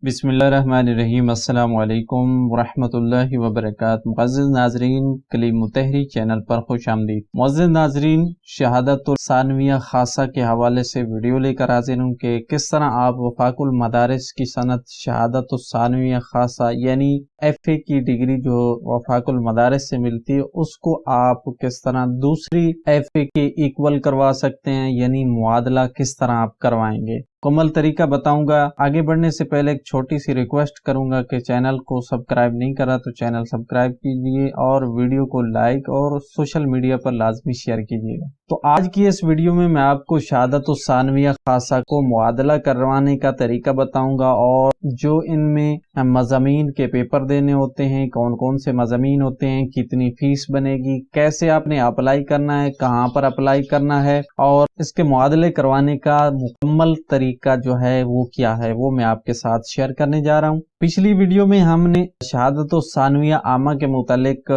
बिस्मिल्लाहिर्रहमानिर्रहीम। अस्सलाम वालेकुम वरहमतुल्लाहि वबरकातुहू। मुअज़्ज़िज़ नाज़रीन, कलीम तहरीक चैनल पर खुश आमदीद। मुअज़्ज़िज़ नाज़रीन, शहादतुल सानविया खासा के हवाले से वीडियो लेकर हाज़िर हूँ कि किस तरह आप वफ़ाकुल मदारिस की सनद शहादतुल सानविया खासा यानी FA की डिग्री जो वफ़ाकुल मदारिस से मिलती है उसको आप किस तरह दूसरी FA के इक्वल करवा सकते हैं, यानी मुआदला किस तरह आप करवाएंगे, मुकम्मल तरीका बताऊंगा। आगे बढ़ने से पहले एक छोटी सी रिक्वेस्ट करूंगा कि चैनल को सब्सक्राइब नहीं करा तो चैनल सब्सक्राइब कीजिए और वीडियो को लाइक और सोशल मीडिया पर लाजमी शेयर कीजिएगा। तो आज की इस वीडियो में मैं आपको शहादतुल सानविया खासा को मुआदला करवाने का तरीका बताऊंगा और जो इनमें मज़ामीन के पेपर देने होते हैं, कौन कौन से मज़ामीन होते हैं, कितनी फीस बनेगी, कैसे आपने अप्लाई करना है, कहाँ पर अप्लाई करना है और इसके मुआदले करवाने का मुकम्मल तरीका जो है वो क्या है, वो मैं आपके साथ शेयर करने जा रहा हूँ। पिछली वीडियो में हमने शहादतुल सानविया आमा के मुतालिक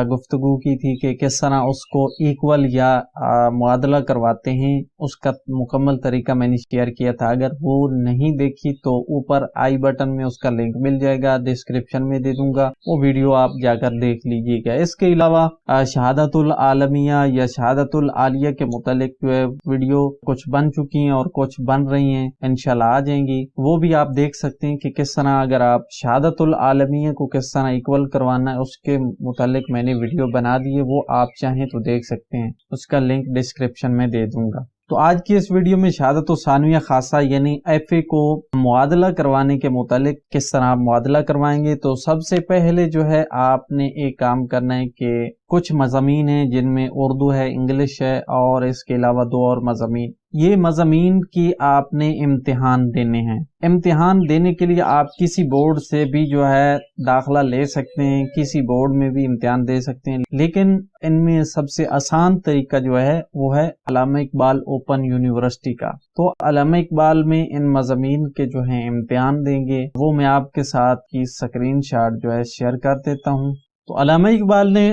गुफ्तगू की थी कि किस तरह उसको इक्वल या मुआदला करवाते हैं, उसका मुकम्मल तरीका मैंने शेयर किया था। अगर वो नहीं देखी तो ऊपर आई बटन में उसका लिंक मिल जाएगा, डिस्क्रिप्शन में दे दूंगा, वो वीडियो आप जाकर देख लीजिएगा। इसके अलावा शहादतुल आलमिया या शहादतुल आलिया के मुतालिक जो है वीडियो कुछ बन चुकी हैं और कुछ बन रही हैं, इंशाल्लाह आ जाएंगी, वो भी आप देख सकते हैं कि किस तरह अगर आप शहादतुल आलमिया को किस तरह इक्वल करवाना है उसके मुतालिक मैंने वीडियो बना दी है, वो आप चाहें तो देख सकते हैं, उसका लिंक डिस्क्रिप्शन में दे दूंगा। तो आज की इस वीडियो में शहादतुल सानविया खासा यानी FA को मुआदला करवाने के मुतालिक किस तरह आप मुआदला करवाएंगे। तो सबसे पहले जो है आपने एक काम करना है कि कुछ मज़ामीन हैं जिनमें उर्दू है, इंग्लिश है और इसके अलावा दो और मज़ामीन, ये मज़ामीन की आपने इम्तिहान देने हैं। इम्तिहान देने के लिए आप किसी बोर्ड से भी जो है दाखिला ले सकते हैं, किसी बोर्ड में भी इम्तिहान दे सकते हैं, लेकिन इनमें सबसे आसान तरीका जो है वो है अल्लामा इकबाल ओपन यूनिवर्सिटी का। तो अल्लामा इकबाल में इन मज़ामीन के जो है इम्तिहान देंगे, वो मैं आपके साथ की स्क्रीन शॉट जो है शेयर कर देता हूँ। तो अल्लामा इकबाल ने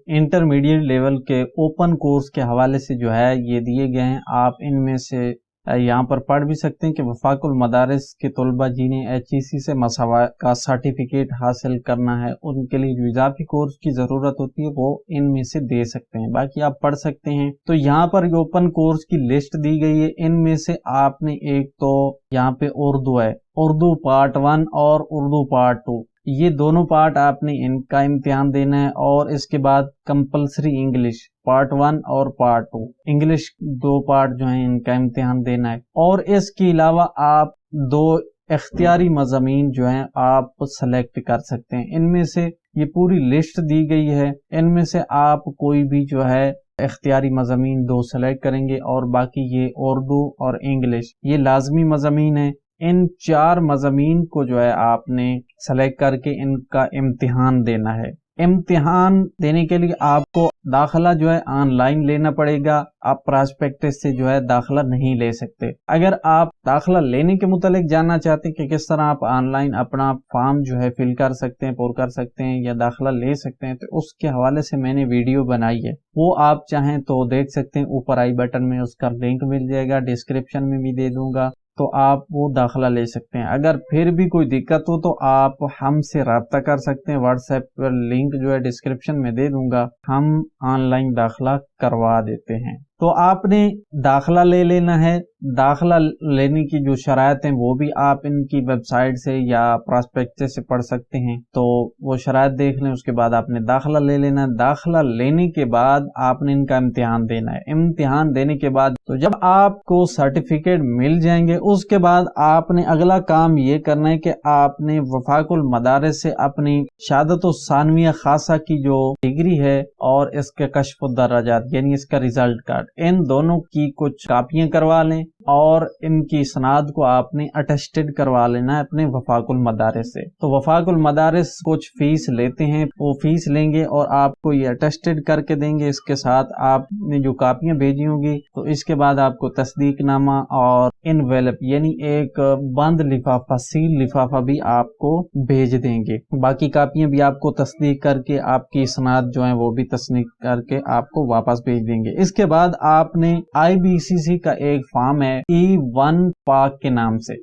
इंटरमीडिएट लेवल के ओपन कोर्स के हवाले से जो है ये दिए गए हैं, आप इनमें से यहाँ पर पढ़ भी सकते हैं कि वफाकुल मदारिस के तलबा जिन्हें HEC से मसावा का सर्टिफिकेट हासिल करना है उनके लिए जो इजाफी कोर्स की ज़रूरत होती है वो इनमें से दे सकते हैं, बाकी आप पढ़ सकते हैं। तो यहाँ पर ओपन कोर्स की लिस्ट दी गई है, इनमें से आपने एक तो यहाँ पे उर्दू है, उर्दू पार्ट 1 और उर्दू पार्ट 2, ये दोनों पार्ट आपने इनका इम्तिहान देना है और इसके बाद कंपलसरी इंग्लिश पार्ट 1 और पार्ट 2, इंग्लिश दो पार्ट जो है इनका इम्तिहान देना है। और इसके अलावा आप दो इख्तियारी मज़ामीन जो हैं आप सेलेक्ट कर सकते हैं, इनमें से ये पूरी लिस्ट दी गई है, इनमें से आप कोई भी जो है इख्तियारी मज़ामीन दो सेलेक्ट करेंगे और बाकी ये उर्दू और इंग्लिश ये लाजमी मज़ामीन है। इन चार मज़ामीन को जो है आपने सेलेक्ट करके इनका इम्तिहान देना है। इम्तिहान देने के लिए आपको दाखिला जो है ऑनलाइन लेना पड़ेगा, आप प्रॉस्पेक्टस से जो है दाखिला नहीं ले सकते। अगर आप दाखिला लेने के मुतालिक जानना चाहते हैं कि किस तरह आप ऑनलाइन अपना फॉर्म जो है फिल कर सकते हैं, पुर कर सकते हैं या दाखिला ले सकते हैं, तो उसके हवाले से मैंने वीडियो बनाई है, वो आप चाहें तो देख सकते हैं, ऊपर आई बटन में उसका लिंक मिल जाएगा, डिस्क्रिप्शन में भी दे दूंगा, तो आप वो दाखिला ले सकते हैं। अगर फिर भी कोई दिक्कत हो तो आप हमसे रब्ता कर सकते हैं, व्हाट्सएप पर लिंक जो है डिस्क्रिप्शन में दे दूंगा, हम ऑनलाइन दाखिला करवा देते हैं। तो आपने दाखिला ले लेना है, दाखिला लेने की जो शराइत हैं वो भी आप इनकी वेबसाइट से या प्रॉस्पेक्टस से पढ़ सकते हैं, तो वो शराइत देख लें, उसके बाद आपने दाखिला ले लेना है। दाखिला लेने के बाद आपने इनका इम्तिहान देना है। इम्तिहान देने के बाद तो जब आपको सर्टिफिकेट मिल जाएंगे उसके बाद आपने अगला काम ये करना है कि आपने वफाकुल मदारिस से अपनी शहादतुल सानविया खासा की जो डिग्री है और इसके कश्फ दर्जात यानी इसका रिजल्ट कार्ड, इन दोनों की कुछ कापियां करवा लें और इनकी सनाद को आपने अटेस्टेड करवा लेना है अपने वफाकुल मदारिस से। तो वफाकुल मदारिस कुछ फीस लेते हैं, वो फीस लेंगे और आपको ये अटेस्टेड करके देंगे, इसके साथ आपने जो कापियां भेजी होंगी तो इसके बाद आपको तस्दीकनामा और इनवेलप यानी एक बंद लिफाफा, सील लिफाफा भी आपको भेज देंगे। बाकी कापियां भी आपको तस्दीक करके आपकी सनाद जो है वो भी तस्दीक करके आपको वापस भेज देंगे। इसके बाद आपने IBCC का एक फॉर्म है E1 पाक के नाम से,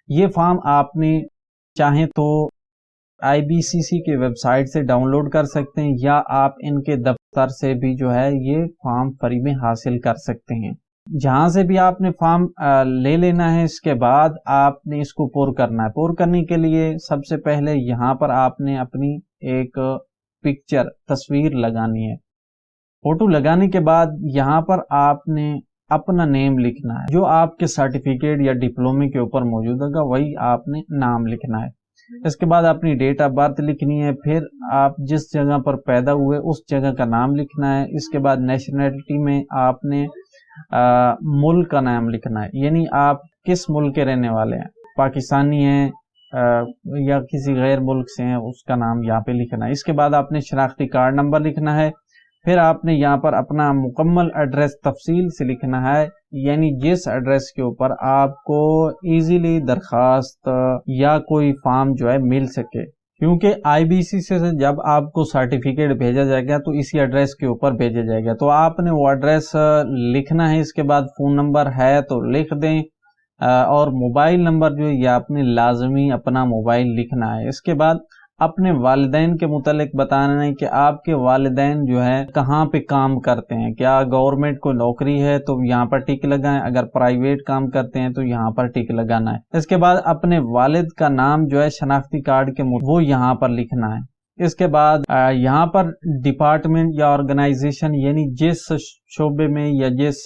ये फॉर्म आपने चाहें तो IBCC के वेबसाइट से डाउनलोड कर सकते हैं या आप इनके दफ्तर से भी जो है ये फॉर्म फ्री में हासिल कर सकते हैं। जहां से भी आपने फॉर्म ले लेना है, इसके बाद आपने इसको पुर करना है। पुर करने के लिए सबसे पहले यहाँ पर आपने अपनी एक पिक्चर तस्वीर लगानी है। फोटो लगाने के बाद यहाँ पर आपने अपना नेम लिखना है, जो आपके सर्टिफिकेट या डिप्लोमे के ऊपर मौजूद होगा वही आपने नाम लिखना है। इसके बाद अपनी डेट ऑफ बर्थ लिखनी है, फिर आप जिस जगह पर पैदा हुए उस जगह का नाम लिखना है। इसके बाद नेशनैलिटी में आपने मुल्क का नाम लिखना है, यानी आप किस मुल्क के रहने वाले हैं, पाकिस्तानी हैं या किसी गैर मुल्क से हैं, उसका नाम यहाँ पे लिखना है। इसके बाद आपने शनाख्ती कार्ड नंबर लिखना है। फिर आपने यहाँ पर अपना मुकम्मल एड्रेस तफसील से लिखना है, यानी जिस एड्रेस के ऊपर आपको इजीली दरखास्त या कोई फॉर्म जो है मिल सके, क्योंकि IBCC से जब आपको सर्टिफिकेट भेजा जाएगा तो इसी एड्रेस के ऊपर भेजा जाएगा। तो आपने वो एड्रेस लिखना है। इसके बाद फ़ोन नंबर है तो लिख दें, और मोबाइल नंबर जो है ये आपने लाजमी अपना मोबाइल लिखना है। इसके बाद अपने वालिदैन के मुतालिक बताना है कि आपके वालिदैन जो है कहाँ पे काम करते हैं, क्या गवर्नमेंट को नौकरी है तो यहाँ पर टिक लगाएं, अगर प्राइवेट काम करते हैं तो यहाँ पर टिक लगाना है। इसके बाद अपने वालिद का नाम जो है शनाख्ती कार्ड के वो यहाँ पर लिखना है। इसके बाद यहाँ पर डिपार्टमेंट या ऑर्गेनाइजेशन, यानी जिस शोबे में या जिस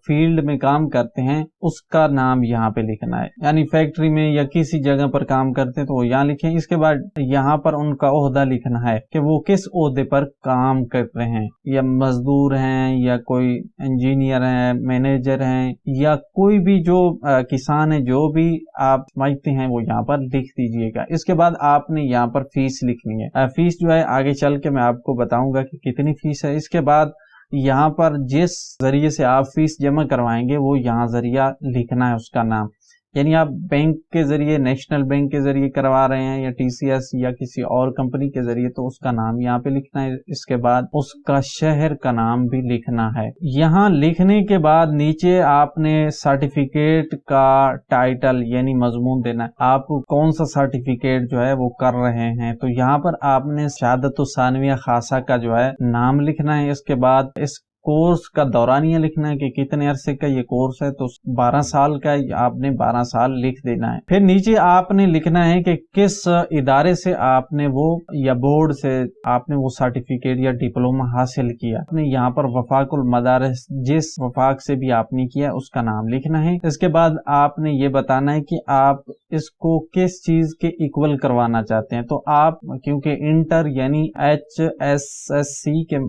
फील्ड में काम करते हैं उसका नाम यहाँ पे लिखना है, यानी फैक्ट्री में या किसी जगह पर काम करते हैं तो वो यहाँ लिखें। इसके बाद यहाँ पर उनका ओहदा लिखना है कि वो किस ओहदे पर काम कर रहे हैं, या मजदूर हैं या कोई इंजीनियर हैं, मैनेजर हैं, या कोई भी जो किसान है, जो भी आप समझते हैं वो यहाँ पर लिख दीजिएगा। इसके बाद आपने यहाँ पर फीस लिखनी है। फीस जो है आगे चल के मैं आपको बताऊंगा कि कितनी फीस है। इसके बाद यहाँ पर जिस जरिए से आप फीस जमा करवाएंगे वो यहाँ जरिया लिखना है, उसका नाम, यानी आप बैंक के जरिए, नेशनल बैंक के जरिए करवा रहे हैं या TCS या किसी और कंपनी के जरिए, तो उसका नाम यहाँ पे लिखना है। इसके बाद उसका शहर का नाम भी लिखना है। यहाँ लिखने के बाद नीचे आपने सर्टिफिकेट का टाइटल यानी मजमून देना है, आप कौन सा सर्टिफिकेट जो है वो कर रहे हैं। तो यहाँ पर आपने शहादत सानविया खासा का जो है नाम लिखना है। इसके बाद इस कोर्स का दौरानिया लिखना है कि कितने अरसे का ये कोर्स है, तो 12 साल का आपने 12 साल लिख देना है। फिर नीचे आपने लिखना है कि किस इदारे से आपने वो या बोर्ड से आपने वो सर्टिफिकेट या डिप्लोमा हासिल किया। आपने यहाँ पर वफाकुल मदारिस, जिस वफाक से भी आपने किया उसका नाम लिखना है। इसके बाद आपने ये बताना है कि आप इसको किस चीज के इक्वल करवाना चाहते हैं। तो आप क्योंकि इंटर यानी HSSC के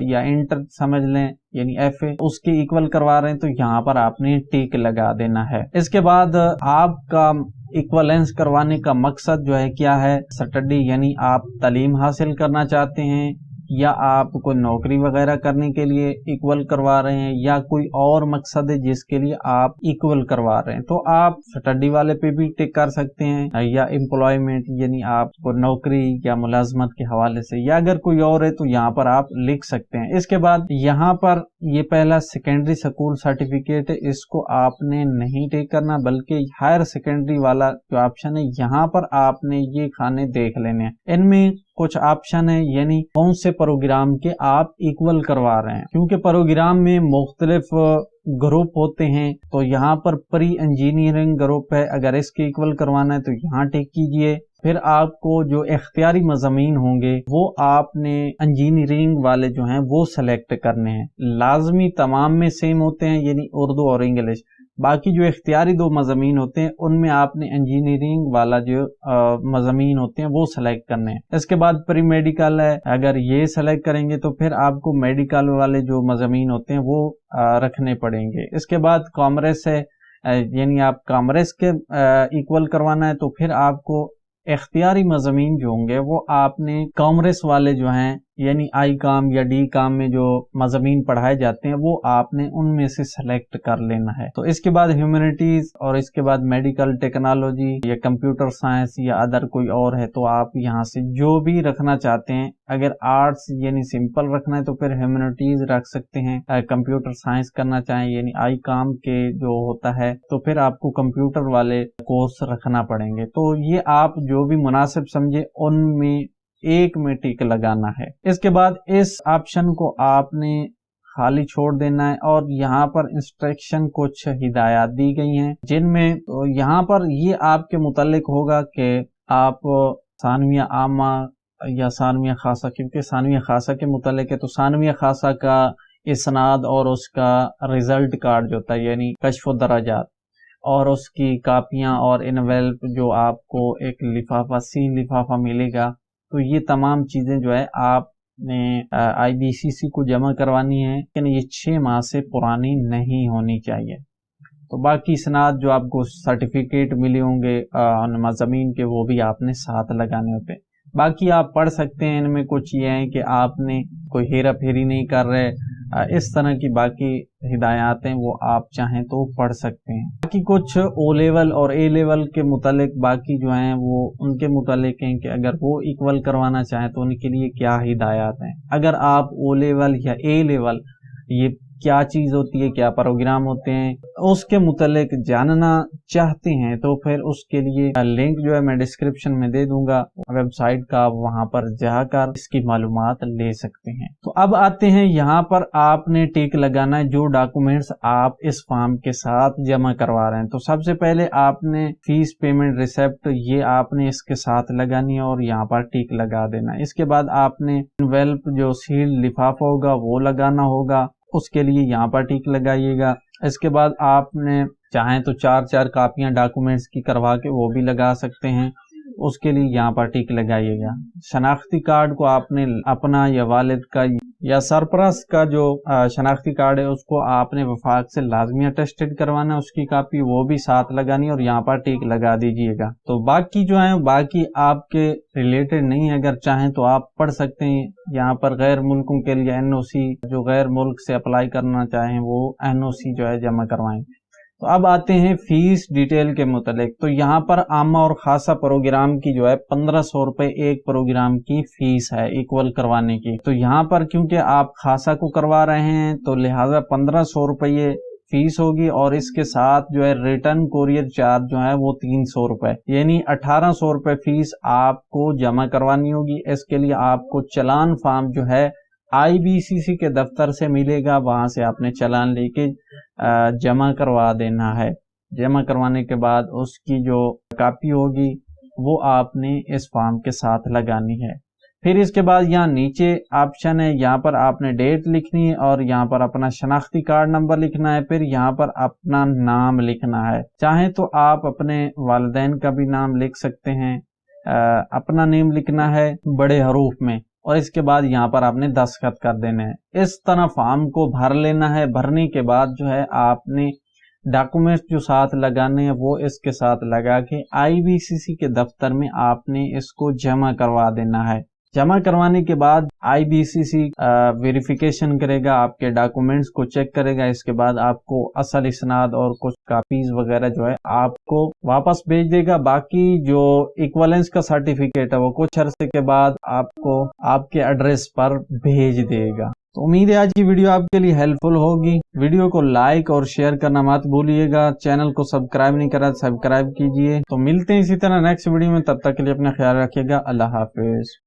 या इंटर समझ लें यानी FA उसके इक्वल करवा रहे हैं, तो यहाँ पर आपने टिक लगा देना है। इसके बाद आपका इक्वलेंस करवाने का मकसद जो है क्या है, स्टडी यानी आप तालीम हासिल करना चाहते हैं या आप कोई नौकरी वगैरह करने के लिए इक्वल करवा रहे हैं, या कोई और मकसद है जिसके लिए आप इक्वल करवा रहे हैं, तो आप स्टडी वाले पे भी टिक कर सकते हैं, या एम्प्लॉयमेंट यानी आपको नौकरी या मुलाजमत के हवाले से, या अगर कोई और है तो यहाँ पर आप लिख सकते हैं। इसके बाद यहाँ पर ये पहला सेकेंडरी स्कूल सर्टिफिकेट है, इसको आपने नहीं टिक करना, बल्कि हायर सेकेंडरी वाला जो ऑप्शन है यहाँ पर आपने ये खाने देख लेने हैं। इनमें कुछ ऑप्शन है, यानी कौन से प्रोग्राम के आप इक्वल करवा रहे हैं, क्योंकि प्रोग्राम में मुख्तलिफ ग्रुप होते हैं। तो यहाँ पर प्री इंजीनियरिंग ग्रुप है, अगर इसके इक्वल करवाना है तो यहाँ टिक कीजिए। फिर आपको जो इख्तियारी मज़ामीन होंगे वो आपने इंजीनियरिंग वाले जो हैं वो सेलेक्ट करने हैं। लाजमी तमाम में सेम होते हैं, यानी उर्दू और इंग्लिश। बाकी जो इख्तियारी 2 मज़ामीन होते हैं उनमें आपने इंजीनियरिंग वाला जो मज़ामीन होते हैं वो सेलेक्ट करने हैं। इसके बाद प्री मेडिकल है, अगर ये सेलेक्ट करेंगे तो फिर आपको मेडिकल वाले जो मज़ामीन होते हैं वो रखने पड़ेंगे। इसके बाद कॉमर्स है, यानी आप कॉमर्स के इक्वल करवाना है, तो फिर आपको इख्तियारी मज़ामीन जो होंगे वो आपने कॉमर्स वाले जो हैं یعنی آئی کام یا ڈی کام میں جو مضامین پڑھائے جاتے ہیں وہ آپ نے ان میں سے سلیکٹ کر لینا ہے. تو اس کے بعد ہیومینٹیز اور اس کے بعد میڈیکل ٹیکنالوجی یا کمپیوٹر سائنس یا ادر کوئی اور ہے تو آپ یہاں سے جو بھی رکھنا چاہتے ہیں. اگر آرٹس یعنی سمپل رکھنا ہے تو پھر ہیومینٹیز رکھ سکتے ہیں. کمپیوٹر سائنس کرنا چاہیں یعنی آئی کام کے جو ہوتا ہے تو پھر آپ کو کمپیوٹر والے کورس رکھنا پڑیں گے. تو یہ آپ جو بھی مناسب سمجھے ان میں ایک میں ٹک لگانا ہے. اس کے بعد اس آپشن کو آپ نے خالی چھوڑ دینا ہے اور یہاں پر انسٹرکشن کچھ ہدایات دی گئی ہیں جن میں یہاں پر یہ آپ کے متعلق ہوگا کہ آپ ثانویہ عامہ یا ثانویہ خاصہ، کیونکہ ثانویہ خاصہ کے متعلق ہے تو ثانویہ خاصہ کا اسناد اور اس کا ریزلٹ کارڈ جو ہوتا ہے یعنی کشف و درجات اور اس کی کاپیاں اور انویلپ جو آپ کو ایک لفافہ سین لفافہ ملے گا، تو یہ تمام چیزیں جو ہے آپ نے آئی بی سی سی کو جمع کروانی ہے لیکن یہ 6 ماہ سے پرانی نہیں ہونی چاہیے. تو باقی اسناد جو آپ کو سرٹیفکیٹ ملے ہوں گے مضامین کے وہ بھی آپ نے ساتھ لگانے ہوتے ہیں. باقی آپ پڑھ سکتے ہیں، ان میں کچھ یہ ہیں کہ آپ نے کوئی ہیرا پھیری نہیں کر رہے، اس طرح کی باقی ہدایات ہیں وہ آپ چاہیں تو پڑھ سکتے ہیں. باقی کچھ او لیول اور اے لیول کے متعلق باقی جو ہیں وہ ان کے متعلق ہیں کہ اگر وہ ایکول کروانا چاہیں تو ان کے لیے کیا ہدایات ہیں. اگر آپ او لیول یا اے لیول یہ کیا چیز ہوتی ہے، کیا پروگرام ہوتے ہیں، اس کے متعلق جاننا چاہتے ہیں تو پھر اس کے لیے لنک جو ہے میں ڈسکرپشن میں دے دوں گا ویب سائٹ کا، وہاں پر جا کر اس کی معلومات لے سکتے ہیں. تو اب آتے ہیں یہاں پر آپ نے ٹک لگانا ہے جو ڈاکومنٹس آپ اس فارم کے ساتھ جمع کروا رہے ہیں. تو سب سے پہلے آپ نے فیس پیمنٹ ریسیپٹ یہ آپ نے اس کے ساتھ لگانی ہے اور یہاں پر ٹک لگا دینا. اس کے بعد آپ نے انویلپ جو سیل لفافہ ہوگا وہ لگانا ہوگا، اس کے لیے یہاں پر ٹک لگائیے گا. اس کے بعد آپ نے چاہیں تو 4 کاپیاں ڈاکومنٹس کی کروا کے وہ بھی لگا سکتے ہیں، اس کے لیے یہاں پر ٹک لگائیے گا. شناختی کارڈ کو آپ نے اپنا یا والد کا یا سرپرست کا جو شناختی کارڈ ہے اس کو آپ نے وفاق سے لازمی اٹیسٹڈ کروانا، اس کی کاپی وہ بھی ساتھ لگانی اور یہاں پر ٹک لگا دیجئے گا. تو باقی جو ہیں باقی آپ کے ریلیٹڈ نہیں ہے، اگر چاہیں تو آپ پڑھ سکتے ہیں. یہاں پر غیر ملکوں کے لیے این او سی، جو غیر ملک سے اپلائی کرنا چاہیں وہ این او سی جو ہے جمع کروائیں. تو اب آتے ہیں فیس ڈیٹیل کے متعلق. تو یہاں پر عامہ اور خاصہ پروگرام کی جو ہے 1500 روپے ایک پروگرام کی فیس ہے ایکول کروانے کی. تو یہاں پر کیونکہ آپ خاصہ کو کروا رہے ہیں تو لہٰذا 1500 روپے فیس ہوگی اور اس کے ساتھ جو ہے ریٹرن کوریئر چارج جو ہے وہ 300 روپے، یعنی 1800 روپے فیس آپ کو جمع کروانی ہوگی. اس کے لیے آپ کو چلان فارم جو ہے آئی بی سی سی کے دفتر سے ملے گا، وہاں سے آپ نے چلان لے کے جمع کروا دینا ہے. جمع کروانے کے بعد اس کی جو کاپی ہوگی وہ آپ نے اس فارم کے ساتھ لگانی ہے. پھر اس کے بعد یہاں نیچے آپشن ہے، یہاں پر آپ نے ڈیٹ لکھنی ہے اور یہاں پر اپنا شناختی کارڈ نمبر لکھنا ہے. پھر یہاں پر اپنا نام لکھنا ہے، چاہیں تو آپ اپنے والدین کا بھی نام لکھ سکتے ہیں. اپنا نیم لکھنا ہے بڑے حروف میں اور اس کے بعد یہاں پر آپ نے دستخط کر دینے ہیں. اس طرح فارم کو بھر لینا ہے. بھرنے کے بعد جو ہے آپ نے ڈاکومنٹس جو ساتھ لگانے ہیں وہ اس کے ساتھ لگا کے آئی بی سی سی کے دفتر میں آپ نے اس کو جمع کروا دینا ہے. جمع کروانے کے بعد آئی بی سی سی ویریفیکیشن کرے گا، آپ کے ڈاکومنٹس کو چیک کرے گا. اس کے بعد آپ کو اصل اسناد اور کچھ کاپیز وغیرہ جو ہے آپ کو واپس بھیج دے گا. باقی جو ایکویلنس کا سرٹیفکیٹ ہے وہ کچھ عرصے کے بعد آپ کو آپ کے ایڈریس پر بھیج دے گا. تو امید ہے آج کی ویڈیو آپ کے لیے ہیلپ فل ہوگی. ویڈیو کو لائک اور شیئر کرنا مت بھولیے گا. چینل کو سبسکرائب نہیں کرا سبسکرائب کیجئے. تو ملتے ہیں اسی طرح نیکسٹ ویڈیو میں، تب تک کے لیے اپنا خیال رکھیے گا. اللہ حافظ.